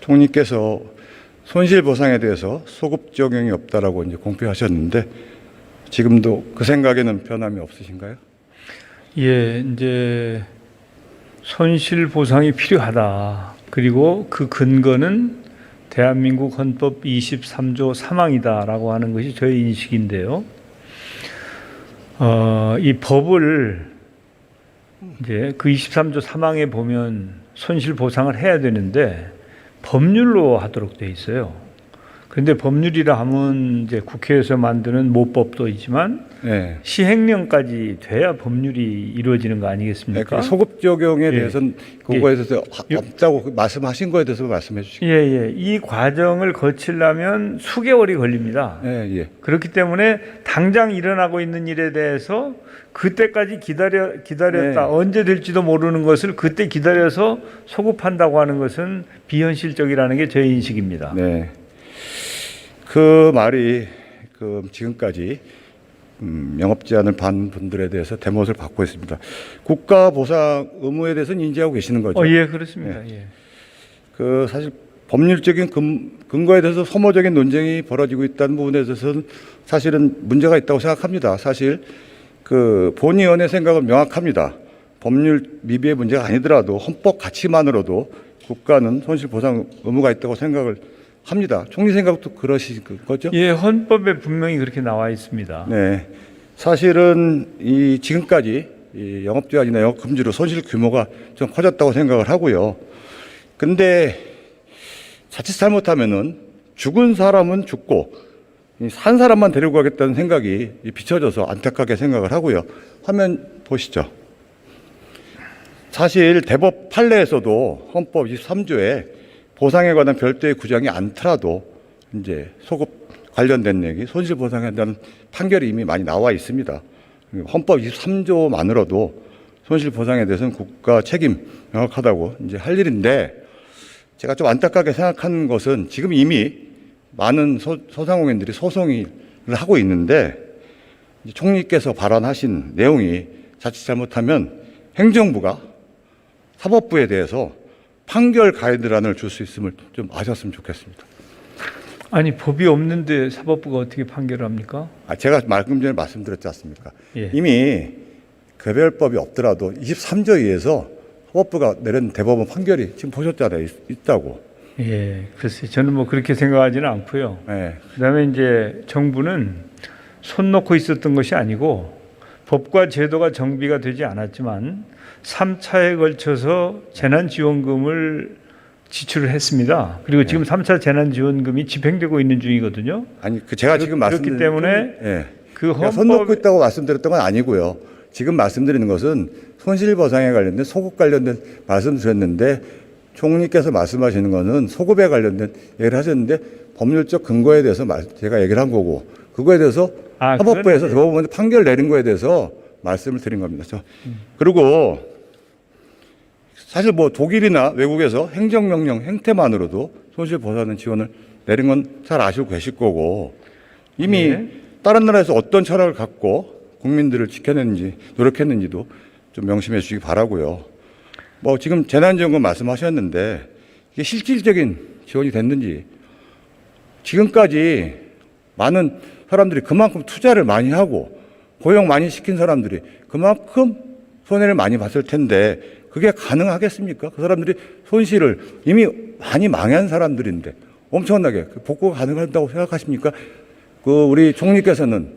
총리께서 손실보상에 대해서 소급 적용이 없다라고 이제 공표하셨는데 지금도 그 생각에는 변함이 없으신가요? 예, 이제 손실보상이 필요하다. 그리고 그 근거는 대한민국 헌법 23조 3항이다라고 하는 것이 저의 인식인데요. 이 법을 이제 그 23조 3항에 보면 손실보상을 해야 되는데 법률로 하도록 돼 있어요. 그런데 법률이라 하면 이제 국회에서 만드는 모법도 있지만 네. 시행령까지 돼야 법률이 이루어지는 거 아니겠습니까? 네, 소급 적용에 대해서는 그거에 대해서 예. 없다고 말씀하신 거에 대해서 말씀해 주시죠. 예, 예. 이 과정을 거치려면 수개월이 걸립니다. 예, 예. 그렇기 때문에 당장 일어나고 있는 일에 대해서 그때까지 기다렸다. 네. 언제 될지도 모르는 것을 그때 기다려서 소급한다고 하는 것은 비현실적이라는 게 제 인식입니다. 네. 그 말이 지금까지 영업 제한을 받은 분들에 대해서 대못을 받고 있습니다. 국가 보상 의무에 대해서는 인지하고 계시는 거죠? 예, 그렇습니다. 네. 예. 사실 법률적인 근거에 대해서 소모적인 논쟁이 벌어지고 있다는 부분에 대해서는 사실은 문제가 있다고 생각합니다. 사실 본의원의 생각은 명확합니다. 법률 미비의 문제가 아니더라도 헌법 가치만으로도 국가는 손실보상 의무가 있다고 생각을 합니다. 총리 생각도 그러신 거죠? 예, 헌법에 분명히 그렇게 나와 있습니다. 네. 사실은 지금까지 이 영업 제한이나 영업 금지로 손실 규모가 좀 커졌다고 생각을 하고요. 근데 자칫 잘못하면은 죽은 사람은 죽고 산 사람만 데리고 가겠다는 생각이 비춰져서 안타깝게 생각을 하고요. 화면 보시죠. 사실 대법 판례에서도 헌법 23조에 보상에 관한 별도의 구정이 않더라도 이제 소급 관련된 얘기, 손실 보상한다는 판결이 이미 많이 나와 있습니다. 헌법 23조만으로도 손실 보상에 대해서는 국가 책임 명확하다고 이제 할 일인데 제가 좀 안타깝게 생각하는 것은 지금 이미 많은 소상공인들이 소송을 하고 있는데 총리께서 발언하신 내용이 자칫 잘못하면 행정부가 사법부에 대해서 판결 가이드라인을 줄 수 있음을 좀 아셨으면 좋겠습니다. 아니, 법이 없는데 사법부가 어떻게 판결을 합니까? 제가 방금 전에 말씀드렸지 않습니까? 예. 이미 개별법이 없더라도 23조에 의해서 사법부가 내린 대법원 판결이 지금 보셨잖아요. 있다고. 예, 글쎄 저는 뭐 그렇게 생각하지는 않고요. 네. 그다음에 이제 정부는 손 놓고 있었던 것이 아니고 법과 제도가 정비가 되지 않았지만 3차에 걸쳐서 재난지원금을 지출을 했습니다. 그리고 지금 3차 재난지원금이 집행되고 있는 중이거든요. 아니, 제가 지금 그렇기 때문에 예. 그 손 놓고 헌법 있다고 말씀드렸던 건 아니고요. 지금 말씀드리는 것은 손실보상에 관련된 소급 관련된 말씀드렸는데 총리께서 말씀하시는 것은 소급에 관련된 얘기를 하셨는데 법률적 근거에 대해서 제가 얘기를 한 거고 그거에 대해서 사법부에서 대법원에 판결 내린 거에 대해서 말씀을 드린 겁니다. 그리고 사실 뭐 독일이나 외국에서 행정명령 행태만으로도 손실보상 지원을 내린 건 잘 아시고 계실 거고 이미 다른 나라에서 어떤 철학을 갖고 국민들을 지켜냈는지 노력했는지도 좀 명심해 주시기 바라고요. 뭐 지금 재난지원금 말씀하셨는데 이게 실질적인 지원이 됐는지 지금까지 많은 사람들이 그만큼 투자를 많이 하고 고용 많이 시킨 사람들이 그만큼 손해를 많이 봤을 텐데 그게 가능하겠습니까? 그 사람들이 손실을 이미 많이 망한 사람들인데 엄청나게 복구가 가능하다고 생각하십니까? 우리 총리께서는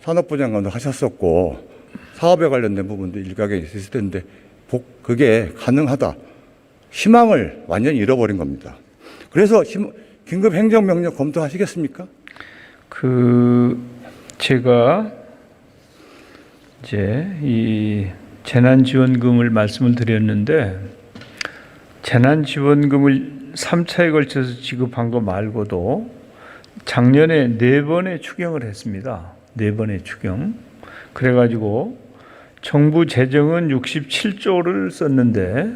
산업부 장관도 하셨었고 사업에 관련된 부분도 일각에 있을 텐데 그게 가능하다. 희망을 완전히 잃어버린 겁니다. 그래서 긴급 행정명령 검토하시겠습니까? 제가 이제 이 재난지원금을 말씀을 드렸는데 재난지원금을 3차에 걸쳐서 지급한 거 말고도 작년에 4번의 추경을 했습니다. 4번의 추경. 그래가지고 정부 재정은 67조를 썼는데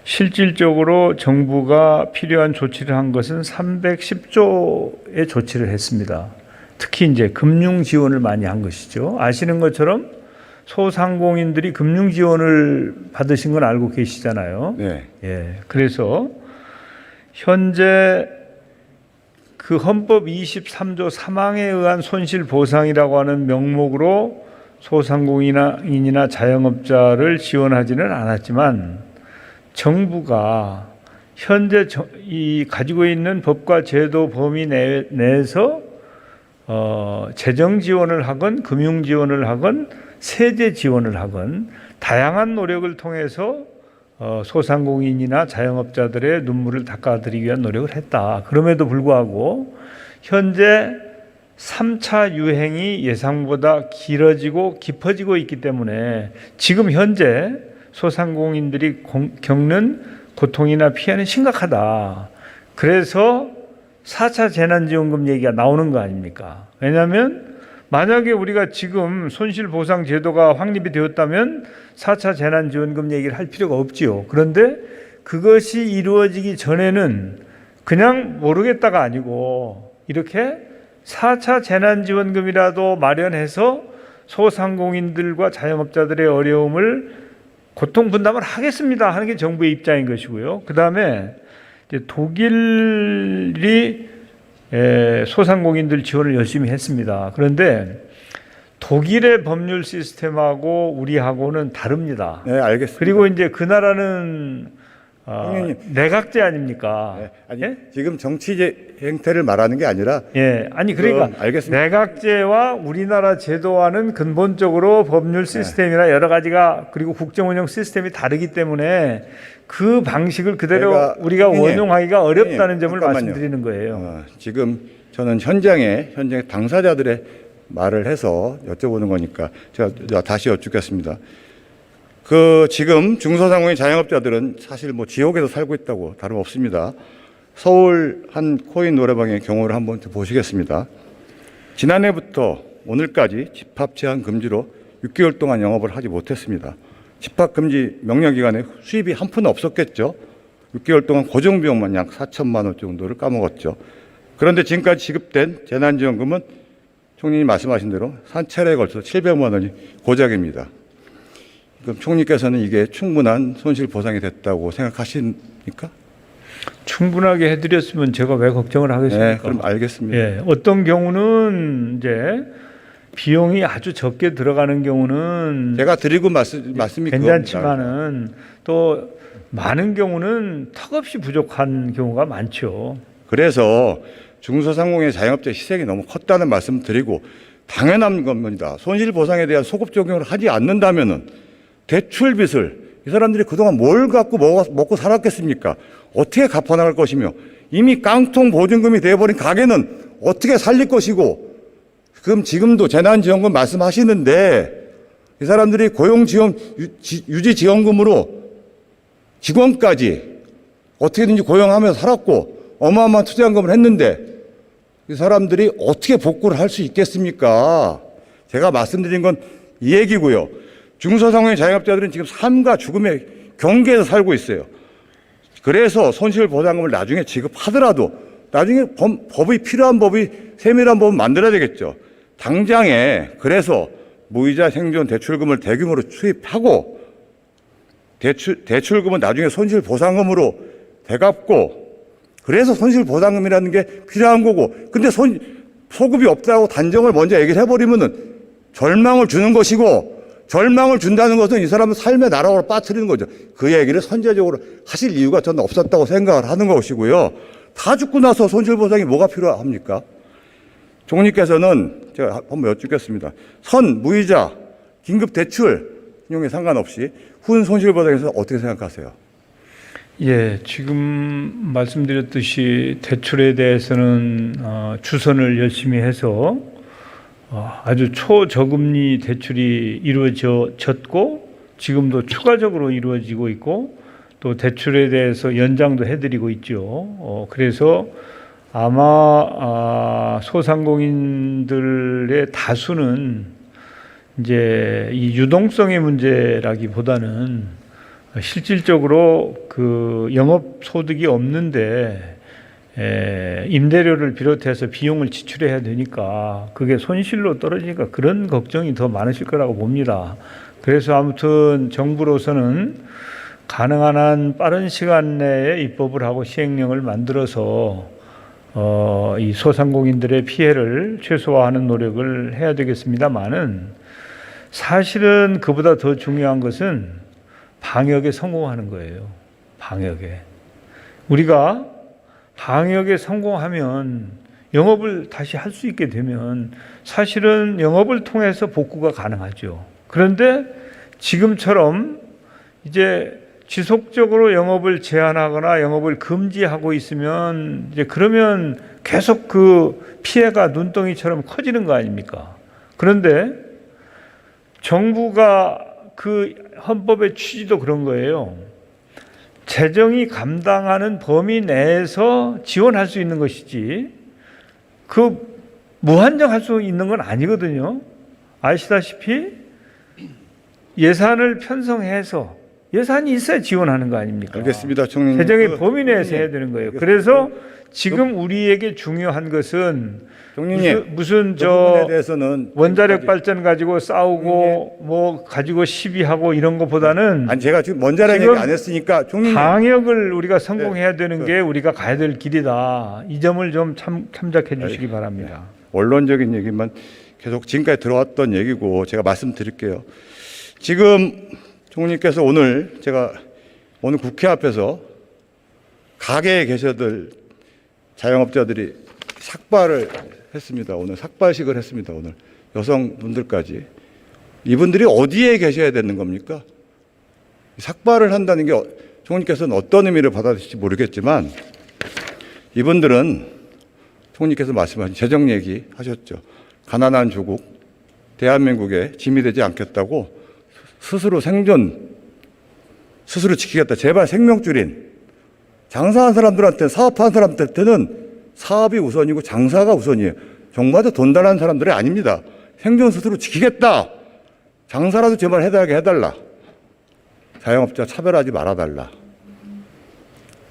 실질적으로 정부가 필요한 조치를 한 것은 310조의 조치를 했습니다. 특히 이제 금융 지원을 많이 한 것이죠. 아시는 것처럼 소상공인들이 금융 지원을 받으신 건 알고 계시잖아요. 네. 예. 그래서 현재 그 헌법 23조 3항에 의한 손실보상이라고 하는 명목으로 소상공인이나 자영업자를 지원하지는 않았지만 정부가 현재 가지고 있는 법과 제도 범위 내에서 재정 지원을 하건 금융 지원을 하건 세제 지원을 하건 다양한 노력을 통해서 소상공인이나 자영업자들의 눈물을 닦아드리기 위한 노력을 했다. 그럼에도 불구하고 현재 3차 유행이 예상보다 길어지고 깊어지고 있기 때문에 지금 현재 소상공인들이 겪는 고통이나 피해는 심각하다. 그래서 4차 재난지원금 얘기가 나오는 거 아닙니까? 왜냐하면 만약에 우리가 지금 손실보상 제도가 확립이 되었다면 4차 재난지원금 얘기를 할 필요가 없지요. 그런데 그것이 이루어지기 전에는 그냥 모르겠다가 아니고 이렇게 4차 재난지원금이라도 마련해서 소상공인들과 자영업자들의 어려움을 고통 분담을 하겠습니다 하는 게 정부의 입장인 것이고요. 그 다음에 독일이 소상공인들 지원을 열심히 했습니다. 그런데 독일의 법률 시스템하고 우리하고는 다릅니다. 네, 알겠습니다. 그리고 이제 그 나라는 내각제 아닙니까? 네, 아니, 예? 지금 정치제 행태를 말하는 게 아니라 아니 그러니까 알겠습니다. 내각제와 우리나라 제도와는 근본적으로 법률 시스템이나 여러 가지가 그리고 국정운영 시스템이 다르기 때문에 그 방식을 그대로 우리가 원용하기가 어렵다는 점을 잠깐만요. 말씀드리는 거예요. 지금 저는 현장에 당사자들의 말을 해서 여쭤보는 거니까 제가 다시 여쭙겠습니다. 지금 중소상공인 자영업자들은 사실 지옥에서 살고 있다고 다름없습니다. 서울 한 코인 노래방의 경우를 한번 보시겠습니다. 지난해부터 오늘까지 집합 제한 금지로 6개월 동안 영업을 하지 못했습니다. 집합 금지 명령 기간에 수입이 한 푼 없었겠죠. 6개월 동안 고정비용만 약 4천만 원 정도를 까먹었죠. 그런데 지금까지 지급된 재난지원금은 총리님 말씀하신 대로 3차례에 걸쳐서 700만 원이 고작입니다. 그럼 총리께서는 이게 충분한 손실 보상이 됐다고 생각하십니까? 충분하게 해드렸으면 제가 왜 걱정을 하겠습니까? 네, 그럼 알겠습니다. 어떤 경우는 이제 비용이 아주 적게 들어가는 경우는 제가 드리고 말씀이 괜찮지만은 또 많은 경우는 턱없이 부족한 경우가 많죠. 그래서 중소상공인 자영업자 희생이 너무 컸다는 말씀 드리고 당연한 겁니다. 손실 보상에 대한 소급 적용을 하지 않는다면은 대출 빚을 이 사람들이 그동안 뭘 갖고 먹고 살았겠습니까? 어떻게 갚아나갈 것이며 이미 깡통 보증금이 되어버린 가게는 어떻게 살릴 것이고 그럼 지금도 재난지원금 말씀하시는데 이 사람들이 고용지원 유지지원금으로 직원까지 어떻게든지 고용하면서 살았고 어마어마한 투자연금을 했는데 이 사람들이 어떻게 복구를 할 수 있겠습니까? 제가 말씀드린 건 이 얘기고요. 중소상공인 자영업자들은 지금 삶과 죽음의 경계에서 살고 있어요. 그래서 손실보상금을 나중에 지급하더라도 나중에 법이 필요한 법이 세밀한 법을 만들어야 되겠죠. 당장에 그래서 무이자 생존 대출금을 대규모로 투입하고 대출금은 나중에 손실보상금으로 되갚고 그래서 손실보상금이라는 게 필요한 거고 근데 소급이 없다고 단정을 먼저 얘기를 해버리면은 절망을 주는 것이고 절망을 준다는 것은 이 사람은 삶의 나락으로 빠뜨리는 거죠. 그 얘기를 선제적으로 하실 이유가 저는 없었다고 생각을 하는 것이고요. 다 죽고 나서 손실보상이 뭐가 필요합니까? 총리께서는 제가 한번 여쭙겠습니다. 무이자, 긴급대출 신용에 상관없이 후은 손실보상에 대해서 어떻게 생각하세요? 지금 말씀드렸듯이 대출에 대해서는 주선을 열심히 해서 아주 초저금리 대출이 이루어졌고 지금도 추가적으로 이루어지고 있고 또 대출에 대해서 연장도 해드리고 있죠. 그래서 아마 소상공인들의 다수는 이제 이 유동성의 문제라기보다는 실질적으로 그 영업 소득이 없는데 임대료를 비롯해서 비용을 지출해야 되니까 그게 손실로 떨어지니까 그런 걱정이 더 많으실 거라고 봅니다. 그래서 아무튼 정부로서는 가능한 한 빠른 시간 내에 입법을 하고 시행령을 만들어서 이 소상공인들의 피해를 최소화하는 노력을 해야 되겠습니다만은 사실은 그보다 더 중요한 것은 방역에 성공하는 거예요. 방역에. 우리가 방역에 성공하면 영업을 다시 할 수 있게 되면 사실은 영업을 통해서 복구가 가능하죠. 그런데 지금처럼 이제 지속적으로 영업을 제한하거나 영업을 금지하고 있으면 이제 그러면 계속 그 피해가 눈덩이처럼 커지는 거 아닙니까? 그런데 정부가 그 헌법의 취지도 그런 거예요. 재정이 감당하는 범위 내에서 지원할 수 있는 것이지 그 무한정 할 수 있는 건 아니거든요. 아시다시피 예산을 편성해서 예산이 있어야 지원하는 거 아닙니까? 알겠습니다, 총리님. 재정의 범위 내에서 해야 되는 거예요. 그래서 지금 우리에게 중요한 것은 총리님, 무슨 그 부분에 대해서는 원자력 발전 가지고 싸우고 뭐 가지고 시비하고 이런 것보다는 아니 제가 지금 원자력 얘기 안 했으니까 총리님 방역을 우리가 성공해야 되는 게 우리가 가야 될 길이다. 이 점을 좀 참작해 주시기 바랍니다. 원론적인 얘기만 계속 지금까지 들어왔던 얘기고 제가 말씀드릴게요. 지금 총리께서 오늘 제가 오늘 국회 앞에서 가게에 계셔들 자영업자들이 삭발을 했습니다. 오늘 삭발식을 했습니다. 오늘 여성분들까지 이분들이 어디에 계셔야 되는 겁니까? 삭발을 한다는 게 총리께서는 어떤 의미를 받아들일지 모르겠지만 이분들은 총리께서 말씀하신 재정 얘기 하셨죠. 가난한 조국 대한민국에 짐이 되지 않겠다고 스스로 생존 스스로 지키겠다. 제발 생명줄인 장사한 사람들한테 사업한 사람들한테는 사업이 우선이고 장사가 우선이에요. 정부한테 돈 달라는 사람들이 아닙니다. 생존 스스로 지키겠다. 장사라도 제발 해달라. 자영업자 차별하지 말아달라.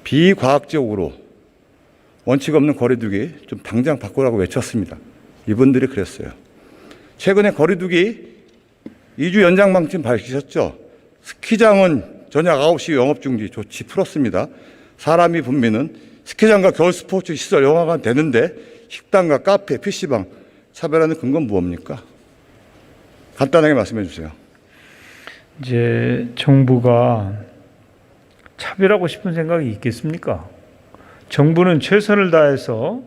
비과학적으로 원칙 없는 거리두기 좀 당장 바꾸라고 외쳤습니다. 이분들이 그랬어요. 최근에 거리두기 2주 연장 방침 밝히셨죠. 스키장은 저녁 9시 영업 중지 조치 풀었습니다. 사람이 붐비는 스키장과 겨울 스포츠 시설, 영화관 되는데 식당과 카페, PC방 차별하는 근거는 무엇입니까? 간단하게 말씀해 주세요. 이제 정부가 차별하고 싶은 생각이 있겠습니까? 정부는 최선을 다해서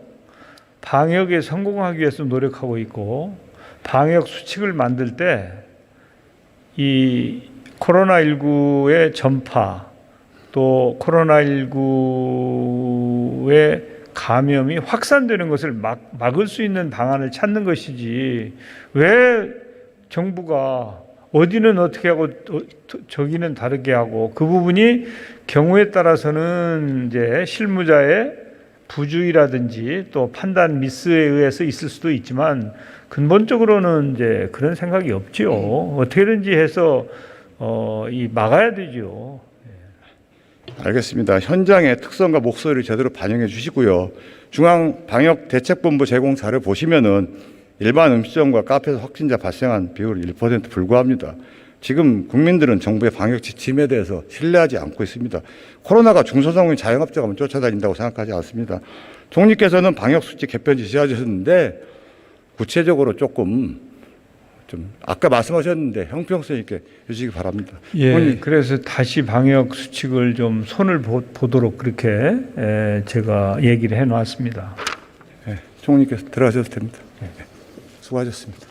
방역에 성공하기 위해서 노력하고 있고 방역 수칙을 만들 때 이 코로나19의 전파 또 코로나19의 감염이 확산되는 것을 막을 수 있는 방안을 찾는 것이지 왜 정부가 어디는 어떻게 하고 저기는 다르게 하고 그 부분이 경우에 따라서는 이제 실무자의 부주의라든지 또 판단 미스에 의해서 있을 수도 있지만 근본적으로는 이제 그런 생각이 없지요. 어떻게든지 해서 이 막아야 되죠. 알겠습니다. 현장의 특성과 목소리를 제대로 반영해 주시고요. 중앙방역대책본부 제공 자료 보시면은 일반 음식점과 카페에서 확진자 발생한 비율 1% 불과합니다. 지금 국민들은 정부의 방역 지침에 대해서 신뢰하지 않고 있습니다. 코로나가 중소상공인 자영업자만 쫓아다닌다고 생각하지 않습니다. 총리께서는 방역수칙 개편 지시하셨는데 구체적으로 조금 좀 아까 말씀하셨는데 형평성 있게 해주시기 바랍니다. 예, 그래서 다시 방역 수칙을 좀 손을 보도록 그렇게 제가 얘기를 해놨습니다. 총리께서 들어가셔도 됩니다. 수고하셨습니다.